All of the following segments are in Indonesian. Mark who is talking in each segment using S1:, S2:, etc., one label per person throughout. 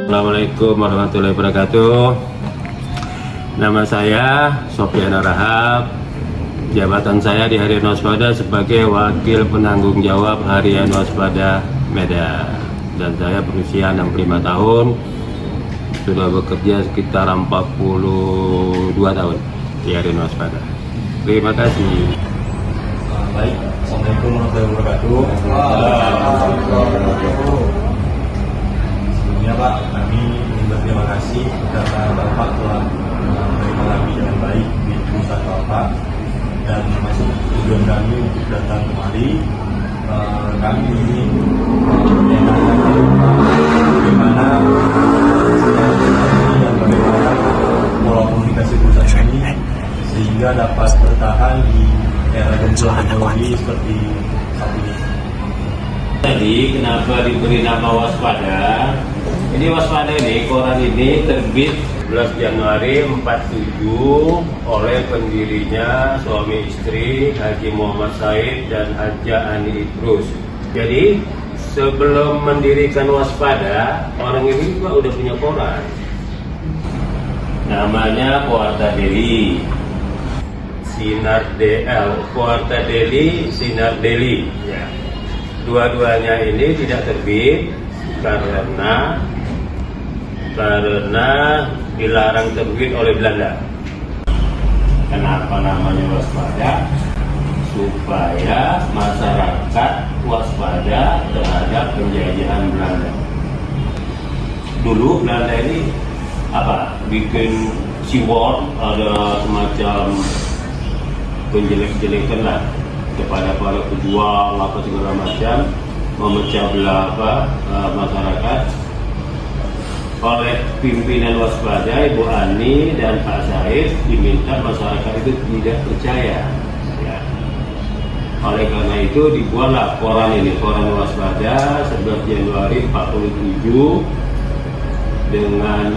S1: Assalamualaikum warahmatullahi wabarakatuh. Nama saya Sofyan Rahab. Jabatan saya di Harian Waspada sebagai Wakil Penanggung Jawab Harian Waspada Medan. Dan saya berusia 65 tahun. Sudah bekerja sekitar 42 tahun di Harian Waspada. Terima kasih.
S2: Baik, Assalamualaikum warahmatullahi wabarakatuh. Sebelumnya Pak, kami ingin berterima kasih karena Bapak telah menerima kami dengan baik di perusahaan Bapak dan masuk tujuan kami untuk datang kemari. Kami ingin menyampaikan bagaimana dan bagaimana pola komunikasi perusahaan ini sehingga dapat bertahan di era teknologi seperti saat ini.
S1: Jadi kenapa diberi nama Waspada? Ini Waspada ini, koran ini terbit 11 Januari 47 oleh pendirinya suami istri Haji Muhammad Said dan Haja Ani Idrus. Jadi sebelum mendirikan Waspada, orang ini juga udah punya koran. Namanya Pewarta Deli, Sinar DL, Pewarta Deli, Sinar Deli. Ya. Dua-duanya ini tidak terbit karena dilarang terbit oleh Belanda. Kenapa namanya Waspada? Supaya masyarakat waspada terhadap penjajahan Belanda. Dulu Belanda ini bikin seawall, ada semacam penjelek-jelekan lah kepada para pejuang apa segala macam, memecah belah masyarakat. Oleh pimpinan Waspada, Ibu Ani dan Pak Said, diminta masyarakat itu tidak percaya. Ya. Oleh karena itu dibuatlah koran ini, koran Waspada 11 Januari 47 dengan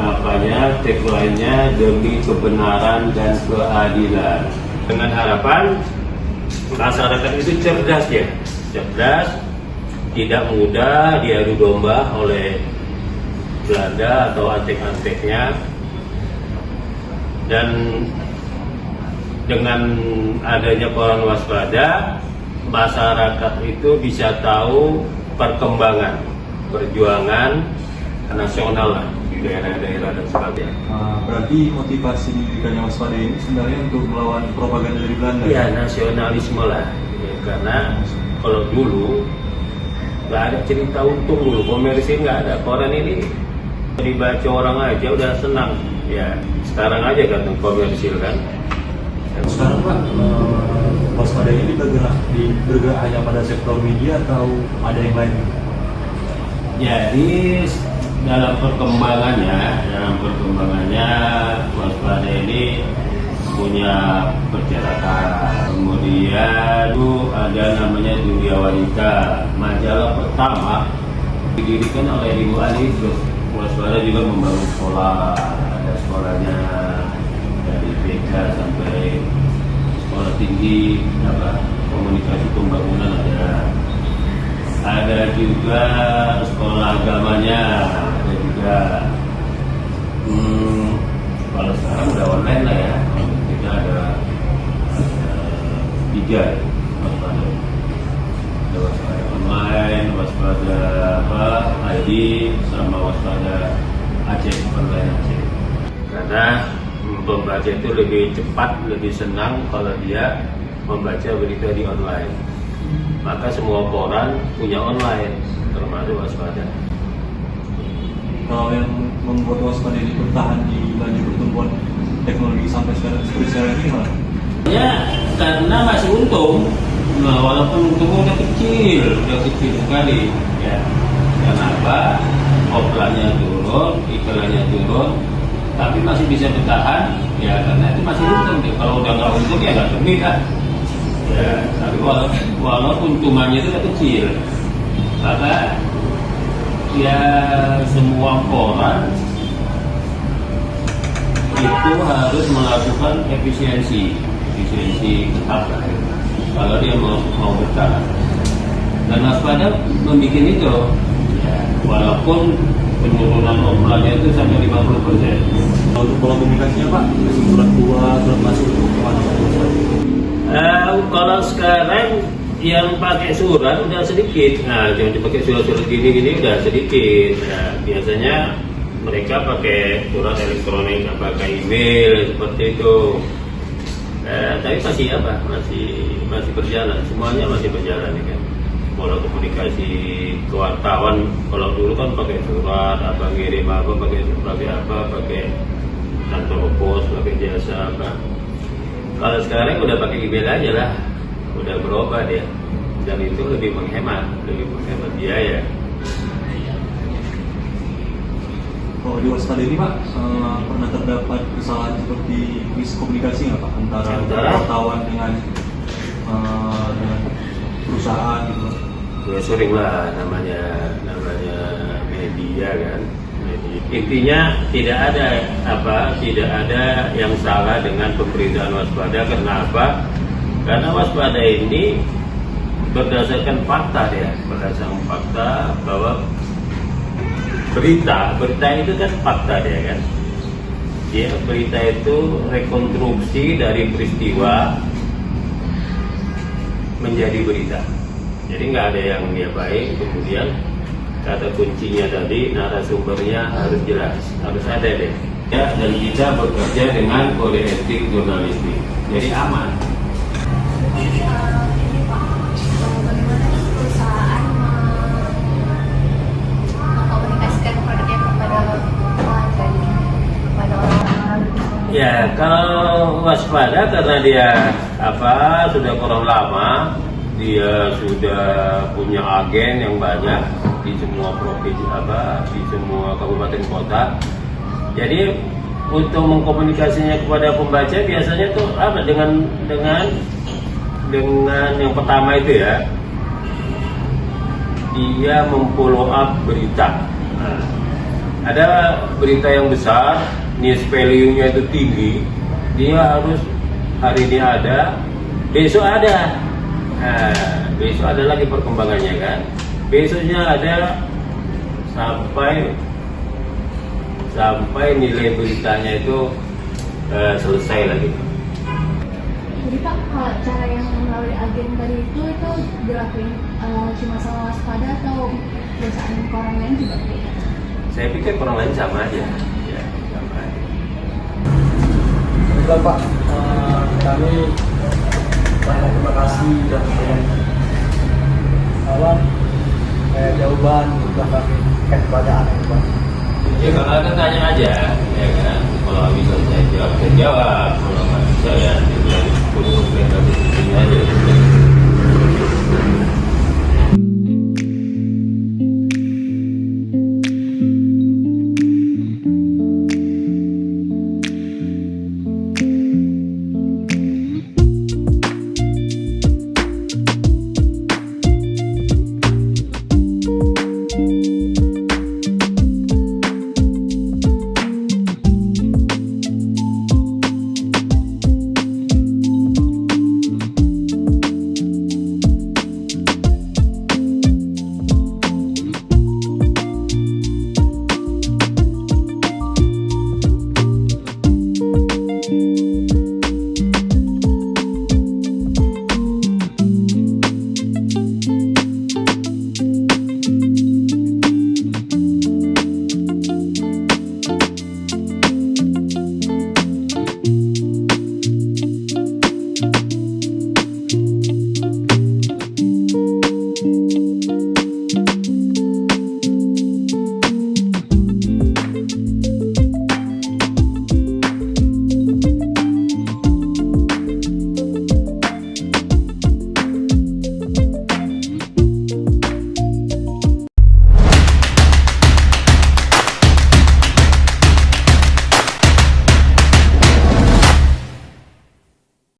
S1: tagline-nya demi kebenaran dan keadilan. Dengan harapan masyarakat itu cerdas, tidak mudah diadu domba oleh Belanda atau antek-anteknya, dan dengan adanya koran Waspada, masyarakat itu bisa tahu perkembangan perjuangan nasional lah di daerah-daerah dan sebagainya.
S2: Berarti motivasi didirikannya Waspada ini sebenarnya untuk melawan propaganda dari Belanda?
S1: Ya, nasionalisme lah. Ya, karena kalau dulu nggak ada cerita untung, dulu komersil nggak ada. Koran ini dibaca orang aja udah senang. Ya, sekarang aja kan komersil kan.
S2: Sekarang Pak, Waspada ini bergerak hanya pada sektor media atau ada yang lain?
S1: Jadi dalam perkembangannya Waspada ini punya percetakan. Kemudian itu ada namanya Dunia Wanita, majalah pertama didirikan oleh Ibu Ani Idrus. Waspada juga membangun sekolah, ada sekolahnya dari BK sampai sekolah tinggi, komunikasi pembangunan ada juga sekolah agamanya, ada juga kalau sekarang udah online lah ya. Kita ada 3 Waspada. Ada Waspada online, Waspada ID, sama Waspada Aceh, online Aceh. Karena pembaca itu lebih cepat, lebih senang kalau dia membaca berita di online. Maka semua koran punya online, termasuk Waspada.
S2: Kalau yang membuat Waspada ini bertahan di laju pertumbuhan teknologi sampai sekarang ini gimana?
S1: Ya, karena masih untung. Nah, walaupun untungnya udah kecil sekali. Ya, kenapa? Offline-nya turun, iklannya turun, tapi masih bisa bertahan. Ya, karena itu masih untung. Kalau udah nggak untung ya nggak terbit kan. Ya, tapi walaupun untungannya itu udah kecil, maka ya semua koran itu harus melakukan efisiensi tetap kalau dia mau bertahan. Dan Waspada membuat itu, ya, walaupun penurunan offline itu sampai 50%.
S2: Untuk pola komunikasinya Pak, kasih surat keluar, surat masuk itu kemana Pak?
S1: Kalau sekarang yang pakai surat udah sedikit. Nah, jangan dipakai surat-surat gini udah sedikit. Nah, biasanya mereka pakai surat elektronik, pakai email seperti itu. Tapi masih berjalan, semuanya masih berjalan ya kan. Pola komunikasi ke wartawan, kalau dulu kan pakai surat, ngirim pakai kantor pos, pakai jasa apa. Kalau sekarang udah pakai email aja lah, udah berubah dia, dan itu lebih menghemat biaya.
S2: Kalau di waspada ini Pak, pernah terdapat kesalahan seperti miskomunikasi nggak Pak antara wartawan dengan perusahaan gitu?
S1: Ya sering lah, namanya media kan. Intinya tidak ada yang salah dengan pemberitaan waspada. Karena apa? Karena waspada ini berdasarkan fakta bahwa berita itu kan fakta dia kan. Ya, berita itu rekonstruksi dari peristiwa menjadi berita. Jadi nggak ada yang dia baik. Kemudian kata kuncinya tadi, narasumbernya harus jelas, harus ada deh. Ya, dan kita bekerja dengan kode etik jurnalistik, jadi aman.
S3: Ini Pak, bagaimana perusahaan mengkomunikasikan produknya kepada pelanggan, kepada orang-orang?
S1: Ya, kalau waspada karena dia sudah kurang lama, dia sudah punya agen yang banyak di semua provinsi di semua kabupaten kota. Jadi untuk mengkomunikasinya kepada pembaca biasanya tuh dengan yang pertama itu ya, dia memfollow up berita. Nah, ada berita yang besar, news value-nya itu tinggi, dia harus hari ini ada, besok ada. Nah, besok ada lagi perkembangannya kan. Besoknya ada sampai nilai beritanya itu selesai lagi.
S3: Jadi Pak, kalau cara yang melalui agen tadi itu dilakuin cuma sama waspada atau perusahaan orang lain juga kayak?
S1: Saya pikir orang lain sama aja. Ya, sama aja.
S4: Baiklah Pak, kami banyak terima kasih dan jawaban sudah kami pertanyaan itu Pak.
S1: Ya kalau ada tanya aja, ya kan. Kalau bisa saya jawab, kalau nggak bisa ya tinggal untuk mereka di sini aja.